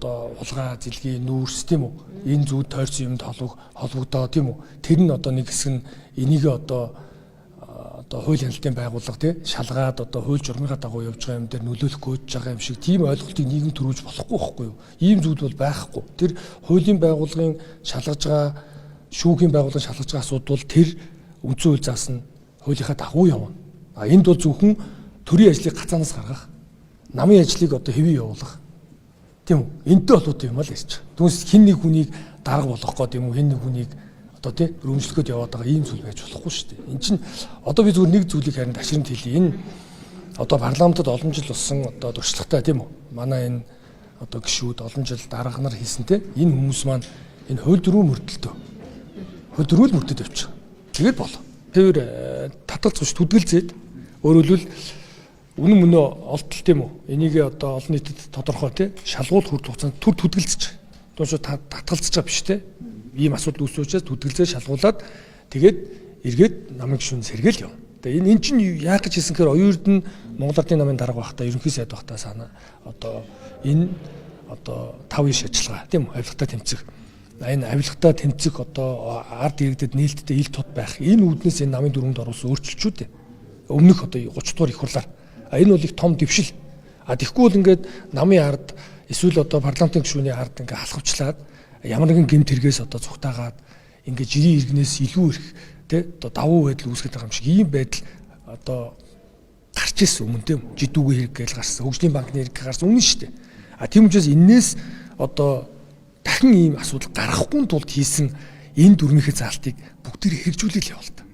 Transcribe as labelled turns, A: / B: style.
A: одоо улгаа зэлгийн нүүрс тийм үү энэ зүүд тойрсон юмд холбогдоо тийм үү тэр нь одоо нэг хэсэг нь энийг одоо хууль хяналтын байгууллага тий шалгаад одоо хууль журмынхаа дагуу явж байгаа юм дээр нөлөөлөх гэж байгаа юм шиг тийм ойлголтыг нийгэм төрүүлж болохгүй байхгүй юу? Ийм зүйл бол байхгүй. Тэр хуулийн байгууллагын шалгаж байгаа шүүхийн байгууллагын шалгаж байгаа асуудал бол тэр үндсэн хууль заасан хуулийнхаа дагуу явна. А энд бол зөвхөн төрийн ажлыг гацаанаас гаргах, намын ажлыг одоо хэвээ явуулах. Тийм үү? Энтэй холбоотой юм л ярьж байгаа. Түүнээс хин нэг хүнийг дарга болгох гэдэг юм уу? Хин нэг хүнийг одоо тий өргөмжлөхөд яваад байгаа ийм зүйл байж болохгүй шүү дээ. Энд чинь одоо би зүгээр нэг зүйлийг харин таширнт хэлье. Энэ одоо парламентод олон жил болсон одоо туршлагатай тийм үү? Манай энэ одоо гишүүд олон жил дарга нар хийсэн те энэ хүмүүс маань энэ хууль дөрвөн мөрдөлтөө. Хууль дөрвөл мөрдөд явчих. Тэгээд болоо. Тэр татгалзууч түдгэлзээд өөрөөр хэлбэл үнэн мөнөө олдтол тийм үү? Энийг одоо олон нийтэд тодорхой те шалгуул хүртэл хугацаанд төр түдгэлзэж. Дуушаа татгалзаж байгаа биш те. Ийм асуудал үүсвэчээс түдгэлзээ шалгуулад тэгээд эргээд намын гишүүн сэргээл явна. Тэгээд энэ чинь яах гэж хэлсэн гэхээр оюун эрдэнэ Монгол Ардын намын дарга багтаа ерөнхий сайд багтаа санаа одоо энэ одоо 5 иш ажиллагаа тийм үү авилгатай тэмцэх. Энэ авилгатай тэмцэх одоо ард иргэдэд нээлттэй ил тод байх. Энэ үүднээс энэ намын дүрмэнд оруулсан өөрчлөлтүүд өмнөх одоо 30 дугаар их хурлаар энэ бол их том дэвшил. Тэгэхгүй бол ингээд намын ард эсвэл одоо парламентын гишүүний ард ингээд халахвчлаад ямар нэгэн гэмт хэрэгээс одоо цугтаагаад ингээд жирийн иргэнээс илүү их тий одоо давуу байдал үүсгэж байгаа юм шиг ийм байдал одоо гарч ирсэн өмнө тийм жидүүгийн хэрэг гэж гарсан хөгжлийн банкны хэрэг гарсан өмнө шүү дээ. Тийм учраас энээс одоо дахин ийм асуудал гаргахгүй тулд хийсэн энэ дүрмийнхээ заалтыг бүгдээр хэрэгжүүлэх л яваа л та.